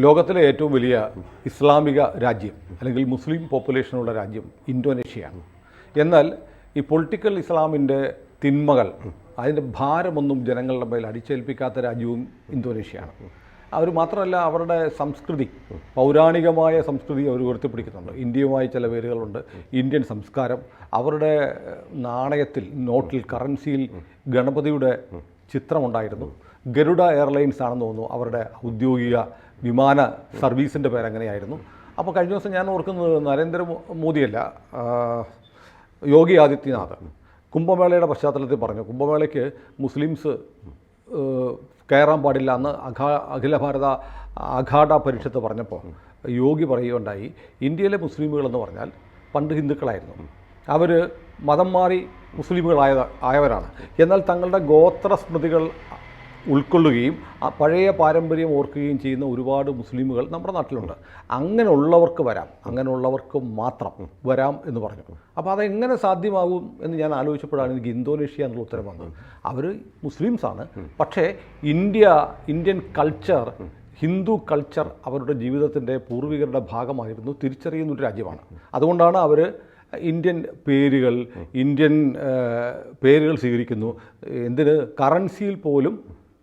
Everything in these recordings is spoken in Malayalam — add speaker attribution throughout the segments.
Speaker 1: ലോകത്തിലെ ഏറ്റവും വലിയ ഇസ്ലാമിക രാജ്യം അല്ലെങ്കിൽ മുസ്ലിം പോപ്പുലേഷനുള്ള രാജ്യം ഇന്തോനേഷ്യയാണ്. എന്നാൽ ഈ പൊളിറ്റിക്കൽ ഇസ്ലാമിൻ്റെ തിന്മകൾ അതിൻ്റെ ഭാരമൊന്നും ജനങ്ങളുടെ മേൽ അടിച്ചേൽപ്പിക്കാത്ത രാജ്യവും ഇന്തോനേഷ്യയാണ്. അവർ മാത്രമല്ല, അവരുടെ സംസ്കൃതി, പൗരാണികമായ സംസ്കൃതി അവർ ഉയർത്തിപ്പിടിക്കുന്നുണ്ട്. ഇന്ത്യയുമായി ചില പേരുകളുണ്ട്. ഇന്ത്യൻ സംസ്കാരം, അവരുടെ നാണയത്തിൽ, നോട്ടിൽ, കറൻസിയിൽ ഗണപതിയുടെ ചിത്രമുണ്ടായിരുന്നു. ഗരുഡ എയർലൈൻസ് ആണെന്ന് തോന്നുന്നു അവരുടെ ഔദ്യോഗിക വിമാന സർവീസിൻ്റെ പേരങ്ങനെയായിരുന്നു. അപ്പോൾ കഴിഞ്ഞ ദിവസം ഞാൻ ഓർക്കുന്നത് നരേന്ദ്രമോദിയല്ല, യോഗി ആദിത്യനാഥ് കുംഭമേളയുടെ പശ്ചാത്തലത്തിൽ പറഞ്ഞു, കുംഭമേളയ്ക്ക് മുസ്ലിംസ് കയറാൻ പാടില്ല എന്ന് അഖില ഭാരത അഖാഡ പരിഷത്ത് പറഞ്ഞപ്പോൾ യോഗി പറയുകയുണ്ടായി, ഇന്ത്യയിലെ മുസ്ലിമുകളെന്ന് പറഞ്ഞാൽ പണ്ട് ഹിന്ദുക്കളായിരുന്നു, അവർ മതം മാറി മുസ്ലിമുകളായവരാണ്. എന്നാൽ തങ്ങളുടെ ഗോത്ര സ്മൃതികൾ ഉൾക്കൊള്ളുകയും പഴയ പാരമ്പര്യം ഓർക്കുകയും ചെയ്യുന്ന ഒരുപാട് മുസ്ലിമുകൾ നമ്മുടെ നാട്ടിലുണ്ട്. അങ്ങനെയുള്ളവർക്ക് വരാം, അങ്ങനെയുള്ളവർക്ക് മാത്രം വരാം എന്ന് പറഞ്ഞു. അപ്പോൾ അതെങ്ങനെ സാധ്യമാകും എന്ന് ഞാൻ ആലോചിച്ചപ്പോഴാണ് എനിക്ക് ഇന്തോനേഷ്യ എന്നുള്ള ഉത്തരം വന്നത്. അവർ മുസ്ലിംസാണ്, പക്ഷേ ഇന്ത്യൻ കൾച്ചർ, ഹിന്ദു കൾച്ചർ അവരുടെ ജീവിതത്തിൻ്റെ പൂർവികരുടെ ഭാഗമായിരുന്നു തിരിച്ചറിയുന്നൊരു രാജ്യമാണ്. അതുകൊണ്ടാണ് അവർ ഇന്ത്യൻ പേരുകൾ സ്വീകരിക്കുന്നു. എന്തിന്, കറൻസിയിൽ പോലും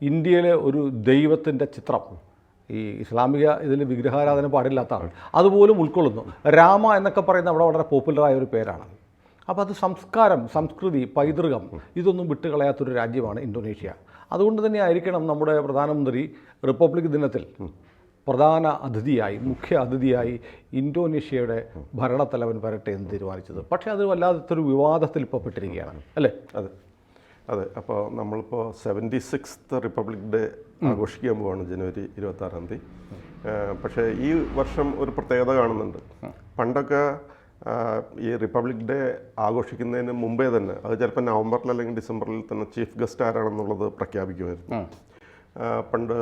Speaker 1: ഇന്ത്യയിലെ ഒരു ദൈവത്തിൻ്റെ ചിത്രം, ഈ ഇസ്ലാമിക ഇതിൽ വിഗ്രഹാരാധന പാടില്ലാത്തതാണ്, അതുപോലും ഉൾക്കൊള്ളുന്നു. രാമ എന്നൊക്കെ പറയുന്ന അവിടെ വളരെ പോപ്പുലറായ ഒരു പേരാണ്. അപ്പോൾ അത് സംസ്കാരം, സംസ്കൃതി, പൈതൃകം ഇതൊന്നും വിട്ടുകളയാത്തൊരു രാജ്യമാണ് ഇന്തോനേഷ്യ. അതുകൊണ്ട് തന്നെ ആയിരിക്കണം നമ്മുടെ പ്രധാനമന്ത്രി റിപ്പബ്ലിക് ദിനത്തിൽ പ്രധാന അതിഥിയായി, മുഖ്യ അതിഥിയായി ഇന്തോനേഷ്യയുടെ ഭരണത്തലവൻ വരട്ടെ എന്ന് തീരുമാനിച്ചത്. പക്ഷേ അത് വല്ലാത്തൊരു വിവാദത്തിൽ ഇപ്പോൾ പെട്ടിരിക്കുകയാണ്, അല്ലേ?
Speaker 2: അതെ. അപ്പോൾ നമ്മളിപ്പോൾ 76th റിപ്പബ്ലിക് ഡേ ആഘോഷിക്കാൻ പോവാണ് ജനുവരി 26. പക്ഷേ ഈ വർഷം ഒരു പ്രത്യേകത കാണുന്നുണ്ട്. പണ്ടൊക്കെ ഈ റിപ്പബ്ലിക് ഡേ ആഘോഷിക്കുന്നതിന് മുമ്പേ തന്നെ, അത് ചിലപ്പോൾ നവംബറിൽ അല്ലെങ്കിൽ ഡിസംബറിൽ തന്നെ ചീഫ് ഗസ്റ്റ് ആരാണെന്നുള്ളത് പ്രഖ്യാപിക്കുമായിരുന്നു. പണ്ട്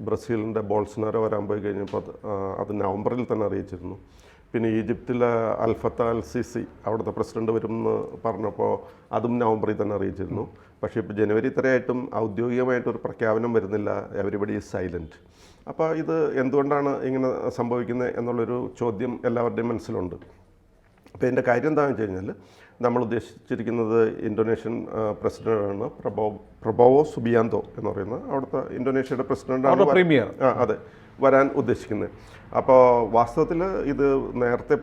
Speaker 2: ബ്രസീലിൻ്റെ ബോൾസനാരോ വരാൻ പോയി കഴിഞ്ഞപ്പോൾ അത് നവംബറിൽ തന്നെ അറിയിച്ചിരുന്നു. പിന്നെ ഈജിപ്തിലെ അൽഫത്ത അൽ സിസി അവിടുത്തെ പ്രസിഡന്റ് വരുമെന്ന് പറഞ്ഞപ്പോൾ അതും നവംബറിൽ തന്നെ അറിയിച്ചിരുന്നു. പക്ഷേ ഇപ്പോൾ ജനുവരി ഇത്രയായിട്ടും ഔദ്യോഗികമായിട്ടൊരു പ്രഖ്യാപനം വരുന്നില്ല. Everybody is silent. അപ്പോൾ ഇത് എന്തുകൊണ്ടാണ് ഇങ്ങനെ സംഭവിക്കുന്നത് എന്നുള്ളൊരു ചോദ്യം എല്ലാവരുടെയും മനസ്സിലുണ്ട്. അപ്പോൾ ഇതിൻ്റെ കാര്യം എന്താണെന്ന് വെച്ച് കഴിഞ്ഞാൽ, നമ്മൾ ഉദ്ദേശിച്ചിരിക്കുന്നത് ഇന്തോനേഷ്യൻ പ്രസിഡന്റാണ് പ്രബോവോ സുബിയാന്തോ എന്ന് പറയുന്ന അവിടുത്തെ ഇന്തോനേഷ്യയുടെ പ്രസിഡന്റാണ്
Speaker 1: പ്രീമിയർ.
Speaker 2: അതെ, വരാൻ ഉദ്ദേശിക്കുന്നത്. അപ്പോൾ വാസ്തവത്തിൽ ഇത് നേരത്തെ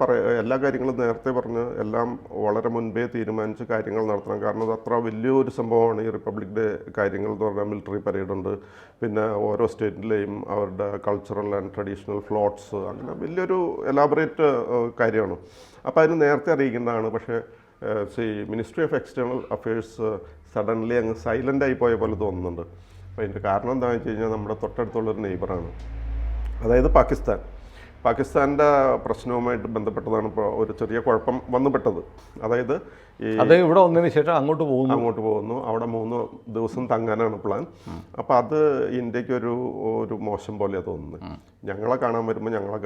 Speaker 2: എല്ലാ കാര്യങ്ങളും നേരത്തെ പറഞ്ഞ് എല്ലാം വളരെ മുൻപേ തീരുമാനിച്ച് കാര്യങ്ങൾ നടത്തണം. കാരണം അത് അത്ര വലിയൊരു സംഭവമാണ് ഈ റിപ്പബ്ലിക് ഡേ കാര്യങ്ങൾ എന്ന് പറഞ്ഞാൽ. മിലിറ്ററി പരേഡുണ്ട്, പിന്നെ ഓരോ സ്റ്റേറ്റിലെയും അവരുടെ കൾച്ചറൽ ആൻഡ് ട്രഡീഷണൽ ഫ്ലോട്ട്സ്, അങ്ങനെ വലിയൊരു എലാബറേറ്റ് കാര്യമാണ്. അപ്പോൾ അതിന് നേരത്തെ അറിയിക്കേണ്ടതാണ്. പക്ഷേ ministry of external affairs suddenly അങ്ങ് സൈലൻ്റായി പോയ പോലെ തോന്നുന്നുണ്ട്. അപ്പോൾ അതിൻ്റെ കാരണം എന്താണെന്ന് വെച്ച് കഴിഞ്ഞാൽ, നമ്മുടെ തൊട്ടടുത്തുള്ളൊരു നെയ്ബറാണ്, അതായത് പാകിസ്ഥാൻ്റെ പ്രശ്നവുമായിട്ട് ബന്ധപ്പെട്ടതാണ് ഇപ്പോൾ ഒരു ചെറിയ കുഴപ്പം വന്നുപെട്ടത്. അതായത്
Speaker 1: ഇവിടെ വന്നതിന് ശേഷം അങ്ങോട്ട്
Speaker 2: പോകുന്നു. അവിടെ 3 ദിവസം തങ്ങാനാണ് പ്ലാൻ. അപ്പോൾ അത് ഇന്ത്യക്ക് ഒരു മോശം പോലെയാണ് തോന്നുന്നത്. ഞങ്ങളെ കാണാൻ വരുമ്പോൾ ഞങ്ങളെ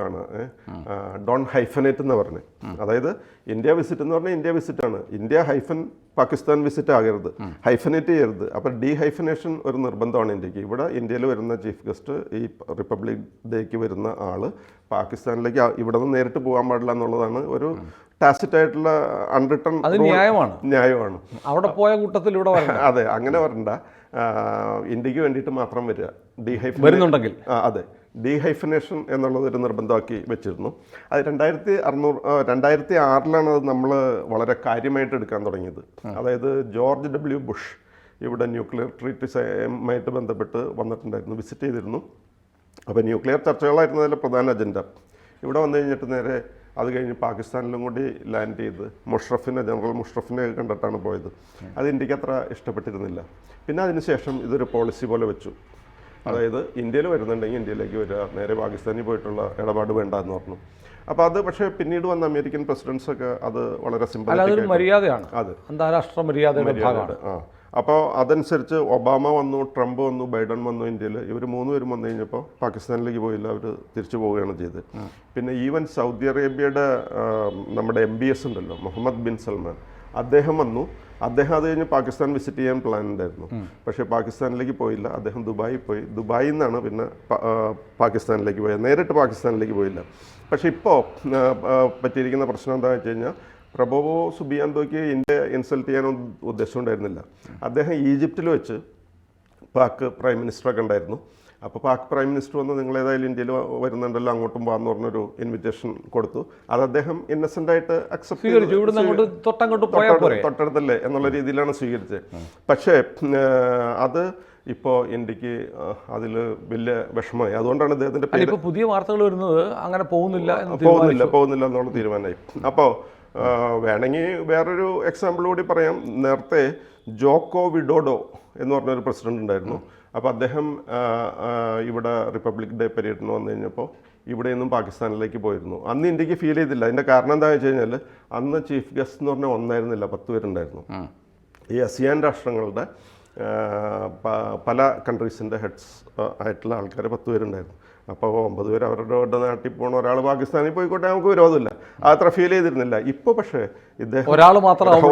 Speaker 2: ഡോൺ ഹൈഫനേറ്റ് എന്ന് പറഞ്ഞു. അതായത് ഇന്ത്യ വിസിറ്റ് എന്ന് പറഞ്ഞാൽ ഇന്ത്യ വിസിറ്റാണ്. ഇന്ത്യ ഹൈഫൻ പാകിസ്ഥാൻ വിസിറ്റ് ആകരുത്, ഹൈഫനേറ്റ് ചെയ്യരുത്. അപ്പോൾ ഡീഹൈഫനേഷൻ ഒരു നിർബന്ധമാണ് ഇന്ത്യക്ക്. ഇവിടെ ഇന്ത്യയിൽ വരുന്ന ചീഫ് ഗസ്റ്റ്, ഈ റിപ്പബ്ലിക് ഡേക്ക് വരുന്ന ആൾ പാകിസ്ഥാനിലേക്ക് ഇവിടെ നിന്ന് നേരിട്ട് പോകാൻ പാടില്ല എന്നുള്ളതാണ് ഒരു ടാസിറ്റ് ആയിട്ടുള്ള അൺറിട്ടൺ ന്യായമാണ്.
Speaker 1: അവിടെ പോയ കൂട്ടത്തിൽ ഇവിടെ
Speaker 2: അതെ, അങ്ങനെ വരണ്ട. ഇന്ത്യക്ക് വേണ്ടിയിട്ട് മാത്രം വരിക.
Speaker 1: വരുന്നുണ്ടെങ്കിൽ
Speaker 2: അതെ, ഡീഹൈഫനേഷൻ എന്നുള്ളത് ഒരു നിർബന്ധമാക്കി വെച്ചിരുന്നു. അത് 2006 അത് നമ്മൾ വളരെ കാര്യമായിട്ട് എടുക്കാൻ തുടങ്ങിയത്. അതായത് ജോർജ് W. ബുഷ് ഇവിടെ ന്യൂക്ലിയർ ട്രീറ്റിസുമായിട്ട് ബന്ധപ്പെട്ട് വന്നിട്ടുണ്ടായിരുന്നു, വിസിറ്റ് ചെയ്തിരുന്നു. അപ്പോൾ ന്യൂക്ലിയർ ചർച്ചകളായിരുന്നു അതിലെ പ്രധാന അജണ്ട. ഇവിടെ വന്നു കഴിഞ്ഞിട്ട് നേരെ അത് കഴിഞ്ഞ് പാകിസ്ഥാനിലും കൂടി ലാൻഡ് ചെയ്ത് ജനറൽ മുഷറഫിനെ കണ്ടിട്ടാണ് പോയത്. അത് ഇന്ത്യക്ക് അത്ര ഇഷ്ടപ്പെട്ടിരുന്നില്ല. പിന്നെ അതിനുശേഷം ഇതൊരു പോളിസി പോലെ വെച്ചു. അതായത് ഇന്ത്യയിൽ വരുന്നുണ്ടെങ്കിൽ ഇന്ത്യയിലേക്ക് വരിക, നേരെ പാകിസ്ഥാനിൽ പോയിട്ടുള്ള ഇടപാട് വേണ്ട എന്ന് പറഞ്ഞു. അപ്പോൾ അത് പക്ഷേ പിന്നീട് വന്ന അമേരിക്കൻ പ്രസിഡൻസൊക്കെ അത് വളരെ സിമ്പിൾ
Speaker 1: മര്യാദയാണ്, അത് അന്താരാഷ്ട്ര മര്യാദയുടെ ഭാഗമാണ്.
Speaker 2: അപ്പോൾ അതനുസരിച്ച് ഒബാമ വന്നു, ട്രംപ് വന്നു, ബൈഡൻ വന്നു ഇന്ത്യയിൽ. ഇവർ 3 പേരും വന്നു കഴിഞ്ഞപ്പോൾ പാകിസ്ഥാനിലേക്ക് പോയില്ല, അവർ തിരിച്ചു പോവുകയാണ് ചെയ്തത്. പിന്നെ ഈവൻ സൗദി അറേബ്യയുടെ നമ്മുടെ MBS ഉണ്ടല്ലോ, മുഹമ്മദ് ബിൻ സൽമാൻ, അദ്ദേഹം വന്നു. അദ്ദേഹം അത് കഴിഞ്ഞ് പാകിസ്ഥാൻ വിസിറ്റ് ചെയ്യാൻ പ്ലാൻ ഉണ്ടായിരുന്നു. പക്ഷേ പാകിസ്ഥാനിലേക്ക് പോയില്ല. അദ്ദേഹം ദുബായിൽ പോയി. ദുബായിൽ നിന്നാണ് പിന്നെ പാകിസ്ഥാനിലേക്ക് പോയത്. നേരിട്ട് പാകിസ്ഥാനിലേക്ക് പോയില്ല. പക്ഷേ ഇപ്പോൾ പറ്റിയിരിക്കുന്ന പ്രശ്നം എന്താണെന്ന് വെച്ച് കഴിഞ്ഞാൽ പ്രബോവോ സുബിയാന്തോയ്ക്ക് ഇന്ത്യ ഇൻസൾട്ട് ചെയ്യാനൊന്നും ഉദ്ദേശമുണ്ടായിരുന്നില്ല. അദ്ദേഹം ഈജിപ്തിൽ വെച്ച് പാക് പ്രൈം മിനിസ്റ്ററൊക്കെ ഉണ്ടായിരുന്നു. അപ്പോൾ പാക് പ്രൈം മിനിസ്റ്റർ വന്ന് നിങ്ങൾ ഏതായാലും ഇന്ത്യയിൽ വരുന്നുണ്ടല്ലോ, അങ്ങോട്ടും പോകാമെന്ന് പറഞ്ഞൊരു ഇൻവിറ്റേഷൻ കൊടുത്തു. അത് അദ്ദേഹം ഇന്നസെൻ്റായിട്ട് അക്സെപ്റ്റ് ചെയ്തു. തൊട്ടടുത്തല്ലേ എന്നുള്ള രീതിയിലാണ് സ്വീകരിച്ചത്. പക്ഷേ അത് ഇപ്പോൾ ഇന്ത്യക്ക് അതിൽ വലിയ വിഷമമായി. അതുകൊണ്ടാണ് ഇദ്ദേഹത്തിൻ്റെ പേര്
Speaker 1: പുതിയ വാർത്തകൾ വരുന്നത് അങ്ങനെ പോകുന്നില്ല
Speaker 2: എന്നുള്ള തീരുമാനമായി. അപ്പോൾ വേണമെങ്കിൽ വേറൊരു എക്സാമ്പിൾ കൂടി പറയാം. നേരത്തെ ജോക്കോ വിഡോഡോ എന്ന് പറഞ്ഞൊരു പ്രസിഡന്റ് ഉണ്ടായിരുന്നു. അപ്പോൾ അദ്ദേഹം ഇവിടെ റിപ്പബ്ലിക് ഡേ പര്യടനം വന്നു കഴിഞ്ഞപ്പോൾ ഇവിടെ നിന്നും പാകിസ്ഥാനിലേക്ക് പോയിരുന്നു. അന്ന് ഇന്ത്യക്ക് ഫീൽ ചെയ്തില്ല. അതിൻ്റെ കാരണം എന്താണെന്ന് വെച്ച് കഴിഞ്ഞാൽ അന്ന് ചീഫ് ഗസ്റ്റ് എന്ന് പറഞ്ഞാൽ ഒന്നായിരുന്നില്ല, 10 പേരുണ്ടായിരുന്നു. ഈ ASEAN രാഷ്ട്രങ്ങളുടെ പല കൺട്രീസിൻ്റെ ഹെഡ്സ് ആയിട്ടുള്ള ആൾക്കാർ 10 പേരുണ്ടായിരുന്നു. അപ്പോൾ 9 പേര് അവരുടെ നാട്ടിൽ പോകണം, ഒരാൾ പാകിസ്ഥാനിൽ പോയിക്കോട്ടെ, നമുക്ക് വിരോധമില്ല. അത്ര ഫീൽ ചെയ്തിരുന്നില്ല. ഇപ്പോൾ പക്ഷേ ഇദ്ദേഹം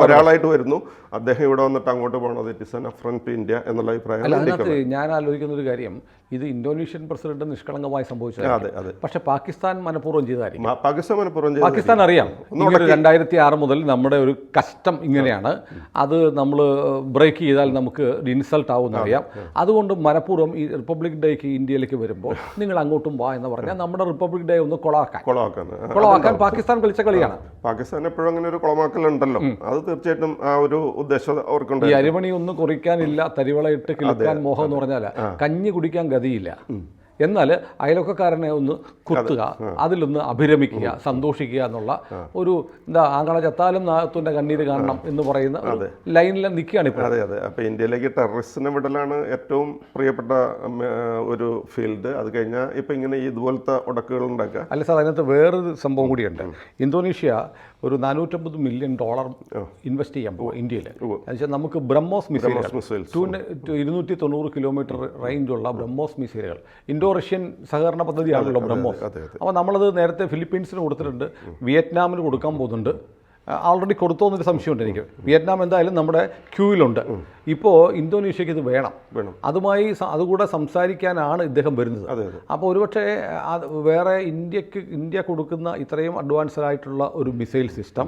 Speaker 2: ഒരാളായിട്ട് വരുന്നു. അദ്ദേഹം ഇവിടെ വന്നിട്ട് അങ്ങോട്ട് പോകണത് it is an affront to India എന്നുള്ള അഭിപ്രായം.
Speaker 1: ഞാൻ ആലോചിക്കുന്ന ഒരു കാര്യം, ഇത് ഇന്തോനേഷ്യൻ പ്രസിഡന്റ് നിഷ്കളങ്കമായി സംഭവിച്ചത്.
Speaker 2: അതെ.
Speaker 1: പക്ഷേ പാകിസ്ഥാൻ മനഃപൂർവ്വം ചെയ്തായിരിക്കും.
Speaker 2: പാകിസ്ഥാൻ
Speaker 1: അറിയാം 2006 മുതൽ നമ്മുടെ ഒരു കസ്റ്റം ഇങ്ങനെയാണ്, അത് നമ്മൾ ബ്രേക്ക് ചെയ്താൽ നമുക്ക് ഇൻസൾട്ട് ആവുമെന്ന് അറിയാം. അതുകൊണ്ട് മനഃപൂർവ്വം ഈ റിപ്പബ്ലിക് ഡേക്ക് ഇന്ത്യയിലേക്ക് വരുമ്പോൾ നിങ്ങൾ അങ്ങോട്ടും വാ എന്ന് പറഞ്ഞാൽ നമ്മുടെ റിപ്പബ്ലിക് ഡേ ഒന്ന് കൊളവാക്കാൻ പാകിസ്ഥാൻ കളിച്ച കളിയാണ്.
Speaker 2: പാകിസ്ഥാൻ എപ്പോഴും അങ്ങനെ ഒരു കൊളമാക്കലുണ്ടല്ലോ. അത് തീർച്ചയായിട്ടും ആ ഒരു ഉദ്ദേശം അവർക്കുണ്ട്.
Speaker 1: ഈ അരിമണി ഒന്നും കുറിക്കാനില്ല, തരിവളയിട്ട് കിളിക്കാൻ മോഹം എന്ന് പറഞ്ഞാൽ കഞ്ഞി കുടിക്കാൻ ഗതിയില്ല. എന്നാൽ അയൽവക്കക്കാരനെ ഒന്ന് കുത്തുക, അതിലൊന്ന് അഭിരമിക്കുക, സന്തോഷിക്കുക എന്നുള്ള ഒരു ആങ്ങളെ ചത്താലും നാഗത്തിൻ്റെ കണ്ണീര് കാണണം എന്ന് പറയുന്ന ലൈനിൽ നിൽക്കുകയാണ് ഇപ്പോൾ.
Speaker 2: അതെ. അപ്പോൾ ഇന്ത്യയിലേക്ക് ടെററിസ്റ്റിനെ വിടലാണ് ഏറ്റവും പ്രിയപ്പെട്ട ഒരു ഫീൽഡ്. അത് കഴിഞ്ഞാൽ ഇപ്പം ഇങ്ങനെ ഇതുപോലത്തെ ഉടക്കുകൾ ഉണ്ടാക്കുക.
Speaker 1: അല്ല സാർ, അതിനകത്ത് വേറൊരു സംഭവം കൂടിയുണ്ട്. ഇന്തോനേഷ്യ ഒരു $450 മില്യൺ ഇൻവെസ്റ്റ് ചെയ്യാൻ പോകും ഇന്ത്യയിൽ. എന്നുവെച്ചാൽ നമുക്ക് ബ്രഹ്മോസ് മിസൈലുകൾ 290 കിലോമീറ്റർ റേഞ്ചുള്ള ബ്രഹ്മോസ് മിസൈലുകൾ, ഇൻഡോ റഷ്യൻ സഹകരണ പദ്ധതിയാണല്ലോ ബ്രഹ്മോസ്. അപ്പോൾ നമ്മളത് നേരത്തെ ഫിലിപ്പീൻസിന് കൊടുത്തിട്ടുണ്ട്, വിയറ്റ്നാമിന് കൊടുക്കാൻ പോകുന്നുണ്ട്. ആൾറെഡി കൊടുത്തോന്നൊരു സംശയമുണ്ട് എനിക്ക്. വിയറ്റ്നാം എന്തായാലും നമ്മുടെ ക്യൂവിലുണ്ട്. ഇപ്പോൾ ഇന്തോനേഷ്യക്ക് ഇത് വേണം. അതുകൂടെ സംസാരിക്കാനാണ് ഇദ്ദേഹം വരുന്നത്. അപ്പോൾ ഒരുപക്ഷെ വേറെ ഇന്ത്യ കൊടുക്കുന്ന ഇത്രയും അഡ്വാൻസ്ഡ് ആയിട്ടുള്ള ഒരു മിസൈൽ സിസ്റ്റം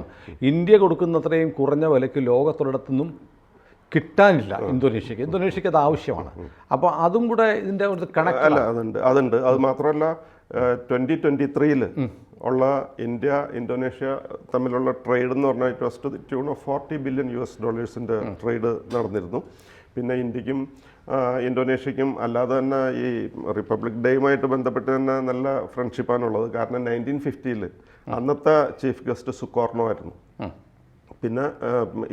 Speaker 1: ഇന്ത്യ കൊടുക്കുന്ന അത്രയും കുറഞ്ഞ വിലയ്ക്ക് ലോകത്തൊരിടത്തുനിന്നും കിട്ടാനില്ല ഇന്തോനേഷ്യക്ക് അത് ആവശ്യമാണ്. അപ്പോൾ അതും കൂടെ ഇതിൻ്റെ ഒരു കണക്ട്
Speaker 2: അല്ല. അതുണ്ട്. അത് മാത്രമല്ല 2023 ഉള്ള ഇന്ത്യ ഇന്തോനേഷ്യ തമ്മിലുള്ള ട്രേഡ് എന്ന് പറഞ്ഞാൽ it was to the tune of $40 billion trade നടന്നിരുന്നു. പിന്നെ ഇന്ത്യക്കും ഇന്തോനേഷ്യക്കും അല്ലാതെ തന്നെ ഈ റിപ്പബ്ലിക് ഡേയുമായിട്ട് ബന്ധപ്പെട്ട് തന്നെ നല്ല ഫ്രണ്ട്ഷിപ്പാണുള്ളത്. കാരണം 1950 അന്നത്തെ ചീഫ് ഗസ്റ്റ് സുക്കോർണോ ആയിരുന്നു. പിന്നെ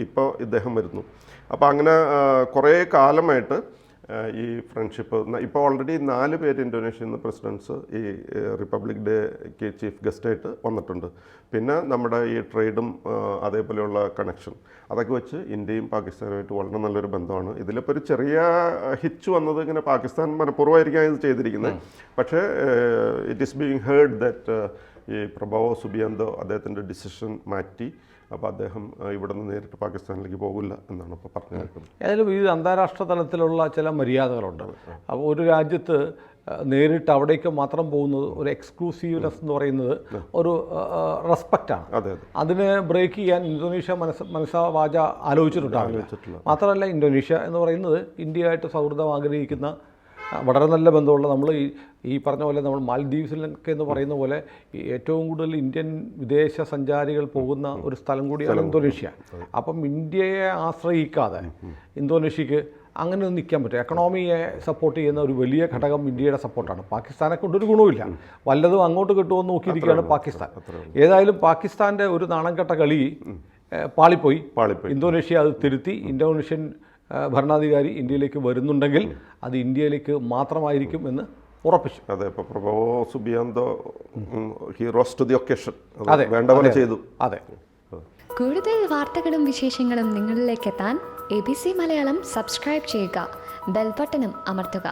Speaker 2: ഇപ്പോൾ ഇദ്ദേഹം വരുന്നു. അപ്പോൾ അങ്ങനെ കുറേ കാലമായിട്ട് ഈ ഫ്രണ്ട്ഷിപ്പ്. ഇപ്പോൾ ഓൾറെഡി 4 പേര് ഇന്തോനേഷ്യയിൽ നിന്ന് പ്രസിഡൻസ് ഈ റിപ്പബ്ലിക് ഡേക്ക് ചീഫ് ഗസ്റ്റായിട്ട് വന്നിട്ടുണ്ട്. പിന്നെ നമ്മുടെ ഈ ട്രേഡും അതേപോലെയുള്ള കണക്ഷൻ അതൊക്കെ വെച്ച് ഇന്ത്യയും പാകിസ്ഥാനുമായിട്ട് വളരെ നല്ലൊരു ബന്ധമാണ്. ഇതിലിപ്പോൾ ഒരു ചെറിയ ഹിച്ച് വന്നത് ഇങ്ങനെ പാകിസ്ഥാൻ മനഃപൂർവ്വമായിരിക്കാം ഇത് ചെയ്തിരിക്കുന്നത്. പക്ഷേ it is being heard that ഈ പ്രബോവോ സുബിയാന്തോ അദ്ദേഹത്തിൻ്റെ ഡിസിഷൻ മാറ്റി. അപ്പോൾ അദ്ദേഹം ഇവിടെ നിന്ന് നേരിട്ട് പാകിസ്ഥാനിലേക്ക് പോകില്ല എന്നാണ് ഇപ്പോൾ പറഞ്ഞു കേൾക്കുന്നത്.
Speaker 1: ഏതായാലും ഇത് അന്താരാഷ്ട്ര തലത്തിലുള്ള ചില മര്യാദകളുണ്ട്. അപ്പോൾ ഒരു രാജ്യത്ത് നേരിട്ട് അവിടേക്ക് മാത്രം പോകുന്നത് ഒരു എക്സ്ക്ലൂസീവ്നെസ് എന്ന് പറയുന്നത് ഒരു റെസ്പെക്റ്റാണ്. അതിനെ ബ്രേക്ക് ചെയ്യാൻ ഇന്തോനേഷ്യ മനസ്സാ വാച ആലോചിച്ചിട്ടുണ്ടാവില്ല. മാത്രമല്ല ഇന്തോനേഷ്യ എന്ന് പറയുന്നത് ഇന്ത്യയായിട്ട് സൗഹൃദം ആഗ്രഹിക്കുന്ന വളരെ നല്ല ബന്ധമുള്ള, നമ്മൾ ഈ പറഞ്ഞ പോലെ നമ്മൾ മാൽദീവ്സിലൊക്കെ എന്ന് പറയുന്ന പോലെ ഏറ്റവും കൂടുതൽ ഇന്ത്യൻ വിദേശ സഞ്ചാരികൾ പോകുന്ന ഒരു സ്ഥലം കൂടിയാണ് ഇന്തോനേഷ്യ. അപ്പം ഇന്ത്യയെ ആശ്രയിക്കാതെ ഇന്തോനേഷ്യക്ക് അങ്ങനെ ഒന്നും നിൽക്കാൻ പറ്റും. എക്കണോമിയെ സപ്പോർട്ട് ചെയ്യുന്ന ഒരു വലിയ ഘടകം ഇന്ത്യയുടെ സപ്പോർട്ടാണ്. പാകിസ്ഥാനെ കൊണ്ടൊരു ഗുണവുമില്ല. വല്ലതും അങ്ങോട്ട് കിട്ടുമെന്ന് നോക്കിയിരിക്കുകയാണ് പാകിസ്ഥാൻ. ഏതായാലും പാകിസ്ഥാൻ്റെ ഒരു നാണം കെട്ട കളി പാളിപ്പോയി. ഇന്തോനേഷ്യ അത് തിരുത്തി. ഇന്തോനേഷ്യൻ ഭരണാധികാരി ഇന്ത്യയിലേക്ക് വരുന്നുണ്ടെങ്കിൽ അത് ഇന്ത്യയിലേക്ക് മാത്രമായിരിക്കും എന്ന് ഉറപ്പിച്ചു.
Speaker 2: അതെ. ഇപ്പോൾ Prabowo Subianto heroes to the occasion വേണ്ട പോലെ ചെയ്തു.
Speaker 1: അതെ.
Speaker 3: കൂടുതൽ വാർത്തകളും വിശേഷങ്ങളും നിങ്ങളിലേക്ക് എത്താൻ ABC മലയാളം സബ്സ്ക്രൈബ് ചെയ്യുക, ബെൽ ബട്ടണും അമർത്തുക.